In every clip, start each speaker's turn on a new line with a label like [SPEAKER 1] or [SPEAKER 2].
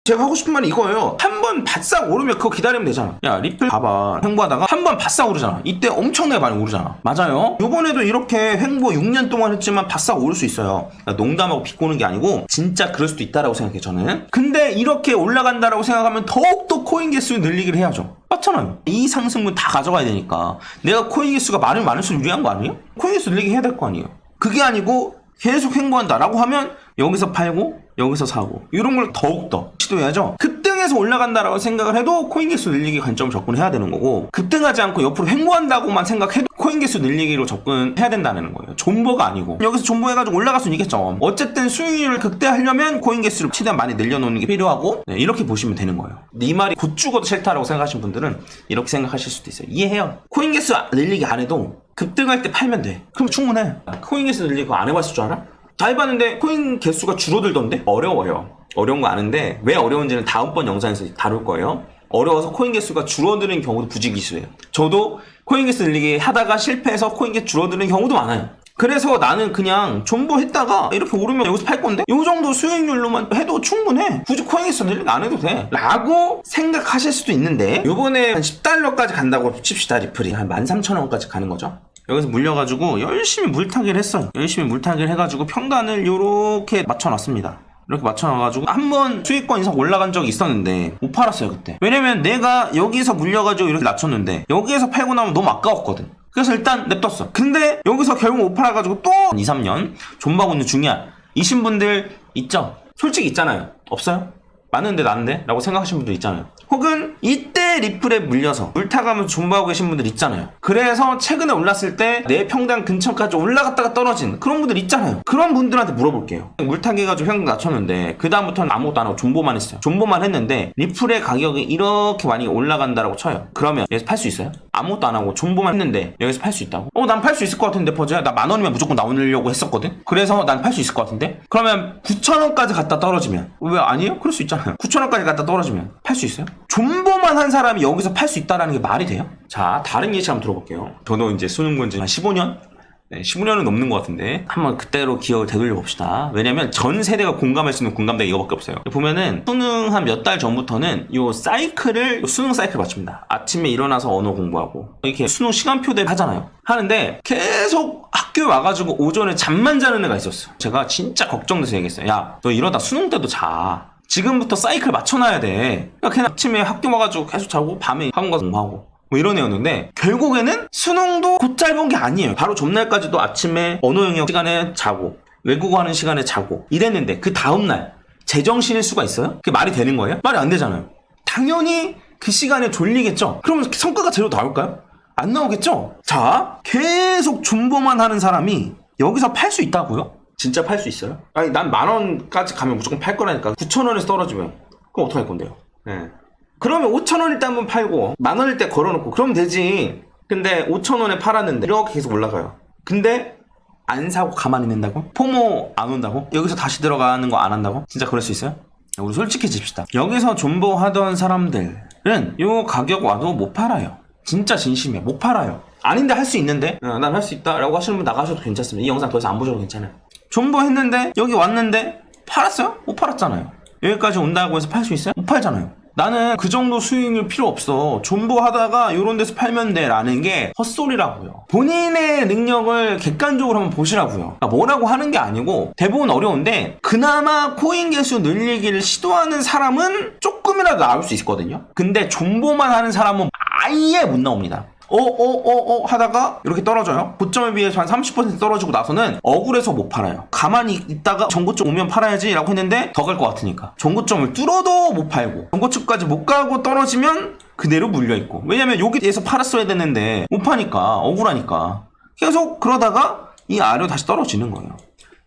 [SPEAKER 1] 제가 하고 싶은 말이 이거예요. 한 번 바싹 오르면 그거 기다리면 되잖아. 야, 리플 봐봐. 횡보하다가 한 번 바싹 오르잖아. 이때 엄청나게 많이 오르잖아. 맞아요. 요번에도 이렇게 횡보 6년 동안 했지만 바싹 오를 수 있어요. 그러니까 농담하고 비꼬는 게 아니고 진짜 그럴 수도 있다라고 생각해요, 저는. 근데 이렇게 올라간다라고 생각하면 더욱더 코인 개수 늘리기를 해야죠. 맞잖아요. 이 상승분 다 가져가야 되니까. 내가 코인 개수가 많으면 많을수록 유리한 거 아니에요? 코인 개수 늘리기 해야 될 거 아니에요? 그게 아니고 계속 횡보한다라고 하면 여기서 팔고 여기서 사고 이런 걸 더욱더 시도해야죠. 급등해서 올라간다라고 생각을 해도 코인 개수 늘리기 관점을 접근해야 되는 거고, 급등하지 않고 옆으로 횡보한다고만 생각해도 코인 개수 늘리기로 접근해야 된다는 거예요. 존버가 아니고. 여기서 존버해가지고 올라갈 수는 있겠죠. 어쨌든 수익률을 극대화하려면 코인 개수를 최대한 많이 늘려놓는 게 필요하고, 네, 이렇게 보시면 되는 거예요. 네 말이 곧 죽어도 싫다라고 생각하시는 분들은 이렇게 생각하실 수도 있어요. 이해해요. 코인 개수 늘리기 안 해도 급등할 때 팔면 돼. 그럼 충분해. 코인 개수 늘리기 안 해봤을 줄 알아? 다 해봤는데 코인 개수가 줄어들던데? 어려워요. 어려운 거 아는데 왜 어려운지는 다음번 영상에서 다룰 거예요. 어려워서 코인 개수가 줄어드는 경우도 부지기수예요. 저도 코인 개수 늘리기 하다가 실패해서 코인 개수 줄어드는 경우도 많아요. 그래서 나는 그냥 존버했다가 이렇게 오르면 여기서 팔 건데 이 정도 수익률로만 해도 충분해. 굳이 코인 개수 늘리기 안 해도 돼 라고 생각하실 수도 있는데, 요번에 한 10달러까지 간다고 칩시다. 리플이 한 13,000원까지 가는 거죠. 여기서 물려가지고 열심히 물타기를 했어요. 열심히 물타기를 해가지고 평단을 요렇게 맞춰놨습니다. 이렇게 맞춰놔가지고 한번 수익권 이상 올라간 적이 있었는데 못 팔았어요 그때. 왜냐면 내가 여기서 물려가지고 이렇게 낮췄는데 여기에서 팔고 나면 너무 아까웠거든. 그래서 일단 냅뒀어. 근데 여기서 결국 못 팔아가지고 또 2, 3년 존버하고 있는 중이야. 이신 분들 있죠? 솔직히 있잖아요. 없어요? 많은데 나는데? 라고 생각하시는 분들 있잖아요. 혹은 이때 리플에 물려서 물타가면서 존버하고 계신 분들 있잖아요. 그래서 최근에 올랐을 때 내 평당 근처까지 올라갔다가 떨어진 그런 분들 있잖아요. 그런 분들한테 물어볼게요. 물타기 해가지고 평당 낮췄는데 그 다음부터는 아무것도 안 하고 존버만 했어요. 존버만 했는데 리플의 가격이 이렇게 많이 올라간다라고 쳐요. 그러면 여기서 팔 수 있어요? 아무것도 안 하고 존버만 했는데 여기서 팔 수 있다고? 난 팔 수 있을 것 같은데 퍼즈야? 나 10,000원이면 무조건 나오려고 했었거든? 그래서 난 팔 수 있을 것 같은데? 그러면 9,000원까지 갔다 떨어지면 왜 아니에요? 그럴 수 있잖아요. 9,000원까지 갔다 떨어지면 팔 수 있어요? 존버만 한 사람이 여기서 팔 수 있다는 게 말이 돼요? 자, 다른 예시 한번 들어볼게요. 저도 이제 수능 본지 한 15년? 네, 15년은 넘는 것 같은데 한번 그때로 기억을 되돌려 봅시다. 왜냐면 전 세대가 공감할 수 있는 공감대가 이거밖에 없어요. 보면은 수능 한 몇 달 전부터는 요 사이클을, 수능 사이클 맞춥니다. 아침에 일어나서 언어 공부하고 이렇게 수능 시간표대로 하잖아요. 하는데 계속 학교에 와가지고 오전에 잠만 자는 애가 있었어. 제가 진짜 걱정돼서 얘기했어요. 야, 너 이러다 수능 때도 자. 지금부터 사이클 맞춰놔야 돼. 그러니까 그냥 아침에 학교 와가지고 계속 자고 밤에 학원 가서 공부하고 뭐 이런 애였는데, 결국에는 수능도 곧 짧은 게 아니에요. 바로 전날까지도 아침에 언어 영역 시간에 자고 외국어 하는 시간에 자고 이랬는데 그 다음날 제정신일 수가 있어요? 그게 말이 되는 거예요? 말이 안 되잖아요. 당연히 그 시간에 졸리겠죠? 그러면 성과가 제대로 나올까요? 안 나오겠죠? 자, 계속 존버만 하는 사람이 여기서 팔 수 있다고요? 진짜 팔 수 있어요? 아니, 난 10,000원까지 가면 무조건 팔 거라니까. 9,000원에서 떨어지면 그럼 어떡할 건데요? 네. 그러면 5,000원일 때 한번 팔고 10,000원일 때 걸어놓고 그러면 되지. 근데 5,000원에 팔았는데 이렇게 계속 올라가요. 근데 안 사고 가만히 있는다고? 포모 안 온다고? 여기서 다시 들어가는 거 안 한다고? 진짜 그럴 수 있어요? 우리 솔직해집시다. 여기서 존버하던 사람들은 요 가격 와도 못 팔아요. 진짜 진심이야. 못 팔아요. 아닌데 할 수 있는데 난 할 수 있다 라고 하시는 분 나가셔도 괜찮습니다. 이 영상 더 이상 안 보셔도 괜찮아요. 존버했는데 여기 왔는데 팔았어요? 못 팔았잖아요. 여기까지 온다고 해서 팔 수 있어요? 못 팔잖아요. 나는 그 정도 수익률 필요 없어. 존버하다가 이런 데서 팔면 돼 라는 게 헛소리라고요. 본인의 능력을 객관적으로 한번 보시라고요. 그러니까 뭐라고 하는 게 아니고 대부분 어려운데 그나마 코인 개수 늘리기를 시도하는 사람은 조금이라도 나올 수 있거든요. 근데 존버만 하는 사람은 아예 못 나옵니다. 하다가 이렇게 떨어져요. 고점에 비해서 한 30% 떨어지고 나서는 억울해서 못 팔아요. 가만히 있다가 전고점 오면 팔아야지 라고 했는데 더 갈 것 같으니까 전고점을 뚫어도 못 팔고 전고점까지 못 가고 떨어지면 그대로 물려있고, 왜냐면 여기에서 팔았어야 되는데 못 파니까 억울하니까 계속 그러다가 이 아래로 다시 떨어지는 거예요.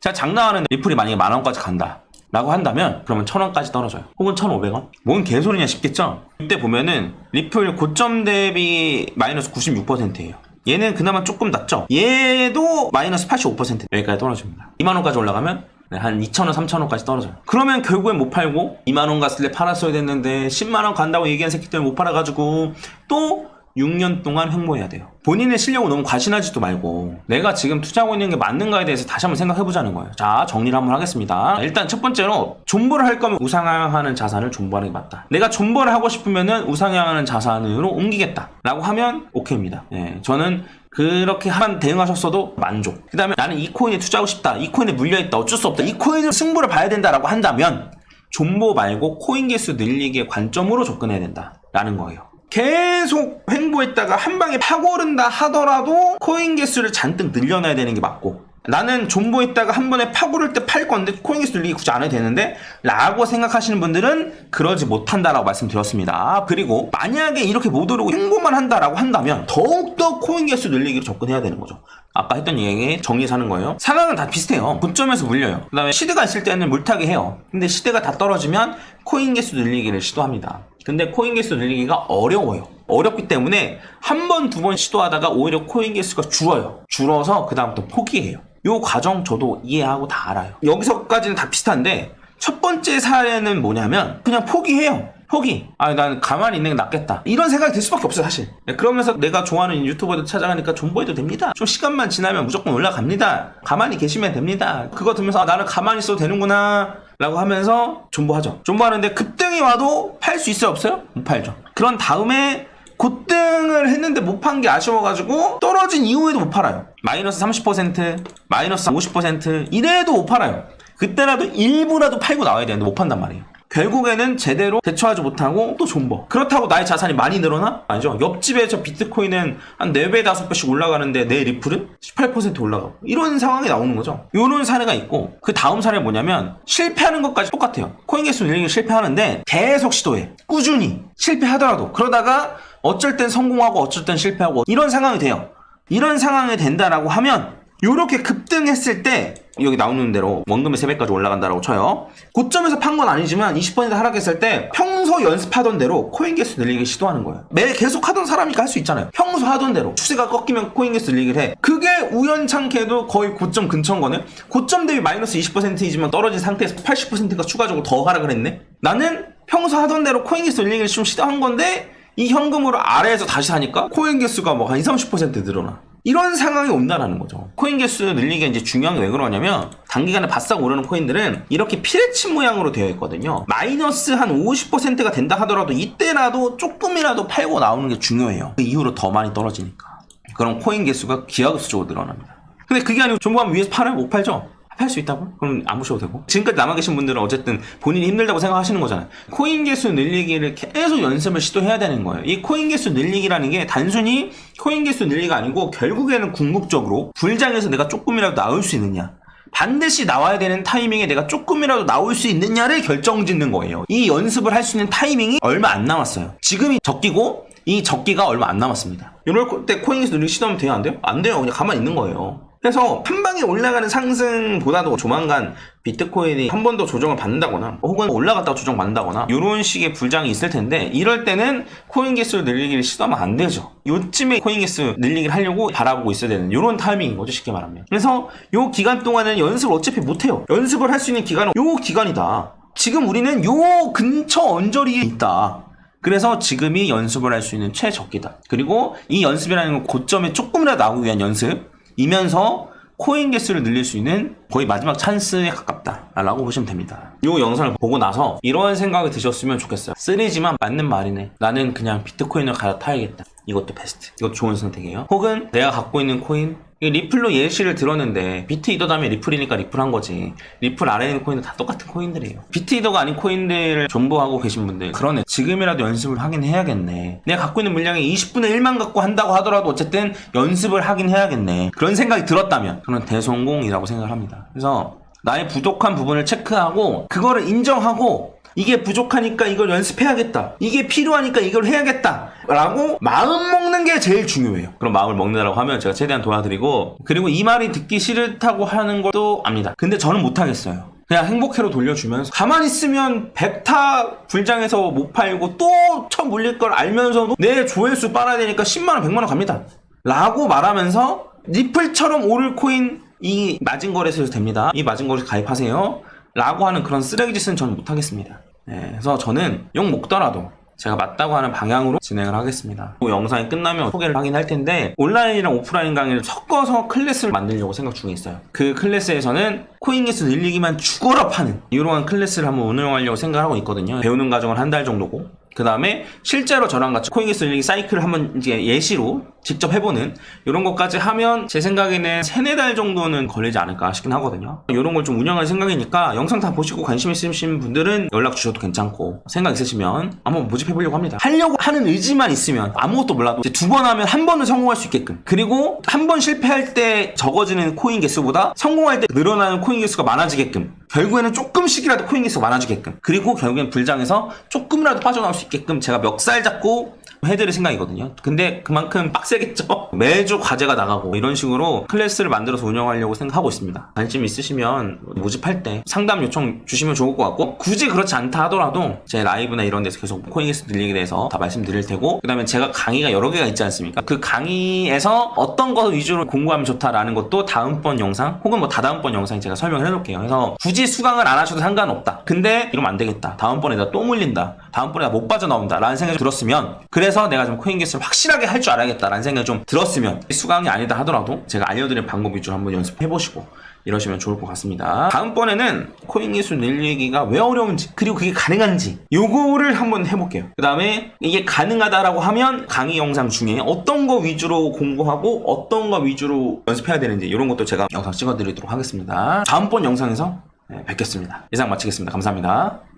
[SPEAKER 1] 자, 장난하는데 리플이 만약에 10,000원까지 간다 라고 한다면 그러면 1,000원까지 떨어져요. 혹은 1,500원? 뭔 개소리냐 싶겠죠? 이때 보면은 리플 고점 대비 마이너스 96%예요. 얘는 그나마 조금 낮죠? 얘도 마이너스 85% 여기까지 떨어집니다. 20,000원까지 올라가면 한 2,000원, 3,000원까지 떨어져요. 그러면 결국엔 못 팔고 20,000원 갔을 때 팔았어야 됐는데 100,000원 간다고 얘기한 새끼들 못 팔아가지고 또 6년 동안 횡보해야 돼요. 본인의 실력을 너무 과신하지도 말고 내가 지금 투자하고 있는 게 맞는가에 대해서 다시 한번 생각해보자는 거예요. 자, 정리를 한번 하겠습니다. 일단 첫 번째로 존버를 할 거면 우상향하는 자산을 존버하는 게 맞다. 내가 존버를 하고 싶으면은 우상향하는 자산으로 옮기겠다 라고 하면 오케이입니다. 저는 그렇게 한 대응하셨어도 만족. 그 다음에 나는 이 코인에 투자하고 싶다, 이 코인에 물려있다, 어쩔 수 없다, 이 코인을 승부를 봐야 된다라고 한다면 존버 말고 코인 개수 늘리기의 관점으로 접근해야 된다 라는 거예요. 계속 횡보했다가 한 방에 파고른다 하더라도 코인 개수를 잔뜩 늘려놔야 되는 게 맞고, 나는 존버했다가 한 번에 파고를 때 팔 건데 코인 개수 늘리기 굳이 안 해도 되는데 라고 생각하시는 분들은 그러지 못한다라고 말씀드렸습니다. 그리고 만약에 이렇게 못 오르고 횡보만 한다라고 한다면 더욱더 코인 개수 늘리기로 접근해야 되는 거죠. 아까 했던 얘기 정리해서 하는 거예요. 상황은 다 비슷해요. 고점에서 물려요. 그 다음에 시드가 있을 때는 물타기 해요. 근데 시드가 다 떨어지면 코인 개수 늘리기를 시도합니다. 근데 코인 개수 늘리기가 어려워요. 어렵기 때문에 한 번, 두 번 시도하다가 오히려 코인 개수가 줄어요. 줄어서 그 다음부터 포기해요. 요 과정 저도 이해하고 다 알아요. 여기서까지는 다 비슷한데 첫 번째 사례는 뭐냐면 그냥 포기해요. 포기. 난 가만히 있는 게 낫겠다. 이런 생각이 들 수밖에 없어요, 사실. 그러면서 내가 좋아하는 유튜버들 찾아가니까 존버해도 됩니다. 좀 시간만 지나면 무조건 올라갑니다. 가만히 계시면 됩니다. 그거 들으면서 나는 가만히 있어도 되는구나 라고 하면서 존버하죠. 존버하는데 급등이 와도 팔 수 있어요, 없어요? 못 팔죠. 그런 다음에 곧등을 했는데 못 판 게 아쉬워가지고 떨어진 이후에도 못 팔아요. 마이너스 30%, 마이너스 50% 이래도 못 팔아요. 그때라도 일부라도 팔고 나와야 되는데 못 판단 말이에요. 결국에는 제대로 대처하지 못하고 또 존버. 그렇다고 나의 자산이 많이 늘어나? 아니죠. 옆집에 저 비트코인은 한 4배, 5배씩 올라가는데 내 리플은 18% 올라가고 이런 상황이 나오는 거죠. 이런 사례가 있고, 그 다음 사례는 뭐냐면 실패하는 것까지 똑같아요. 코인 개수 늘리기 실패하는데 계속 시도해. 꾸준히 실패하더라도 그러다가 어쩔 땐 성공하고 어쩔 땐 실패하고 이런 상황이 돼요. 이런 상황이 된다라고 하면 요렇게 급등했을 때 여기 나오는 대로 원금의 3배까지 올라간다라고 쳐요. 고점에서 판 건 아니지만 20% 하락했을 때 평소 연습하던 대로 코인 개수 늘리기 시도하는 거예요. 매일 계속 하던 사람이니까 할 수 있잖아요. 평소 하던 대로 추세가 꺾이면 코인 개수 늘리기를 해. 그게 우연찮게도 거의 고점 근처인 거네. 고점 대비 마이너스 20%이지만 떨어진 상태에서 80%가 추가적으로 더 하락을 했네. 나는 평소 하던 대로 코인 개수 늘리기를 좀 시도한 건데 이 현금으로 아래에서 다시 사니까 코인 개수가 뭐 한 20-30% 늘어나. 이런 상황이 온다라는 거죠. 코인 개수 늘리기가 이제 중요한 게 왜 그러냐면 단기간에 바싹 오르는 코인들은 이렇게 피레치 모양으로 되어 있거든요. 마이너스 한 50%가 된다 하더라도 이때라도 조금이라도 팔고 나오는 게 중요해요. 그 이후로 더 많이 떨어지니까. 그럼 코인 개수가 기하급수적으로 늘어납니다. 근데 그게 아니고 존버하면 위에서 팔아요? 못 팔죠? 팔 수 있다고? 그럼 안 보셔도 되고. 지금까지 남아 계신 분들은 어쨌든 본인이 힘들다고 생각하시는 거잖아요. 코인 개수 늘리기를 계속 연습을 시도해야 되는 거예요. 이 코인 개수 늘리기라는 게 단순히 코인 개수 늘리기가 아니고 결국에는 궁극적으로 불장에서 내가 조금이라도 나올 수 있느냐, 반드시 나와야 되는 타이밍에 내가 조금이라도 나올 수 있느냐를 결정짓는 거예요. 이 연습을 할 수 있는 타이밍이 얼마 안 남았어요. 지금이 적기고 이 적기가 얼마 안 남았습니다. 이럴 때 코인 개수 늘리기 시도하면 돼요? 안 돼요? 안 돼요. 그냥 가만히 있는 거예요. 그래서 한 방에 올라가는 상승보다도 조만간 비트코인이 한 번 더 조정을 받는다거나 혹은 올라갔다가 조정받는다거나 이런 식의 불장이 있을 텐데 이럴 때는 코인 개수를 늘리기를 시도하면 안 되죠. 요쯤에 코인 개수 늘리기를 하려고 바라보고 있어야 되는 이런 타이밍인 거죠, 쉽게 말하면. 그래서 요 기간 동안은 연습을 어차피 못해요. 연습을 할 수 있는 기간은 요 기간이다. 지금 우리는 요 근처 언저리에 있다. 그래서 지금이 연습을 할 수 있는 최적기다. 그리고 이 연습이라는 건 고점에 조금이라도 나오기 위한 연습이면서 코인 개수를 늘릴 수 있는 거의 마지막 찬스에 가깝다라고 보시면 됩니다. 이 영상을 보고 나서 이런 생각이 드셨으면 좋겠어요. 쓰레지만 맞는 말이네. 나는 그냥 비트코인을 갈아타야겠다. 이것도 베스트. 이것도 좋은 선택이에요. 혹은 내가 갖고 있는 코인, 리플로 예시를 들었는데 비트이더 다음에 리플이니까 리플한 거지. 리플 아래에 있는 코인은 다 똑같은 코인들이에요. 비트이더가 아닌 코인들을 존버하고 계신 분들, 그러네, 지금이라도 연습을 하긴 해야겠네. 내가 갖고 있는 물량의 20분의 1만 갖고 한다고 하더라도 어쨌든 연습을 하긴 해야겠네. 그런 생각이 들었다면 저는 대성공이라고 생각을 합니다. 그래서 나의 부족한 부분을 체크하고 그거를 인정하고 이게 부족하니까 이걸 연습해야겠다, 이게 필요하니까 이걸 해야겠다 라고 마음 먹는 게 제일 중요해요. 그럼 마음을 먹는다고 하면 제가 최대한 도와드리고, 그리고 이 말이 듣기 싫다고 하는 것도 압니다. 근데 저는 못하겠어요. 그냥 행복회로 돌려주면서 가만히 있으면 100타 불장에서 못 팔고 또 쳐 물릴 걸 알면서도 내 조회수 빨아야 되니까 10만원 100만원 갑니다 라고 말하면서 리플처럼 오를 코인 이 마진거래소에서 됩니다, 이 마진거래소 가입하세요 라고 하는 그런 쓰레기 짓은 저는 못하겠습니다. 그래서 저는 욕 먹더라도 제가 맞다고 하는 방향으로 진행을 하겠습니다. 이 영상이 끝나면 소개를 하긴 할 텐데 온라인이랑 오프라인 강의를 섞어서 클래스를 만들려고 생각 중에 있어요. 그 클래스에서는 코인기수 늘리기만 죽어라 파는 이러한 클래스를 한번 운영하려고 생각하고 있거든요. 배우는 과정은 한 달 정도고 그 다음에 실제로 저랑 같이 코인기수 늘리기 사이클을 한번 이제 예시로 직접 해보는 이런 것까지 하면 제 생각에는 3-4달 정도는 걸리지 않을까 싶긴 하거든요. 이런 걸 좀 운영할 생각이니까 영상 다 보시고 관심 있으신 분들은 연락 주셔도 괜찮고 생각 있으시면 한번 모집해보려고 합니다. 하려고 하는 의지만 있으면 아무것도 몰라도 2번 하면 1번은 성공할 수 있게끔, 그리고 1번 실패할 때 적어지는 코인 개수보다 성공할 때 늘어나는 코인 개수가 많아지게끔, 결국에는 조금씩이라도 코인 개수가 많아지게끔, 그리고 결국엔 불장에서 조금이라도 빠져나올 수 있게끔 제가 멱살 잡고 해드릴 생각이거든요. 근데 그만큼 빡세겠죠? 매주 과제가 나가고 이런 식으로 클래스를 만들어서 운영하려고 생각하고 있습니다. 관심 있으시면 모집할 때 상담 요청 주시면 좋을 것 같고, 굳이 그렇지 않다 하더라도 제 라이브나 이런 데서 계속 코인기수 늘리기에 대해서 다 말씀드릴 테고, 그 다음에 제가 강의가 여러 개가 있지 않습니까? 그 강의에서 어떤 거 위주로 공부하면 좋다라는 것도 다음번 영상 혹은 뭐 다다음번 영상에 제가 설명을 해놓을게요. 그래서 굳이 수강을 안 하셔도 상관없다. 근데 이러면 안 되겠다. 다음번에 나 또 물린다. 다음번에 나 못 빠져나온다. 라는 생각이 들었으면, 그래서 내가 좀 코인기수를 확실하게 할 줄 알아야겠다라는 생각이 좀 들었으면, 수강이 아니다 하더라도 제가 알려드린 방법 위주로 한번 연습해보시고 이러시면 좋을 것 같습니다. 다음번에는 코인기수 늘리기가 왜 어려운지, 그리고 그게 가능한지 요거를 한번 해볼게요. 그 다음에 이게 가능하다라고 하면 강의 영상 중에 어떤 거 위주로 공부하고 어떤 거 위주로 연습해야 되는지 이런 것도 제가 영상 찍어드리도록 하겠습니다. 다음번 영상에서 뵙겠습니다. 이상 마치겠습니다. 감사합니다.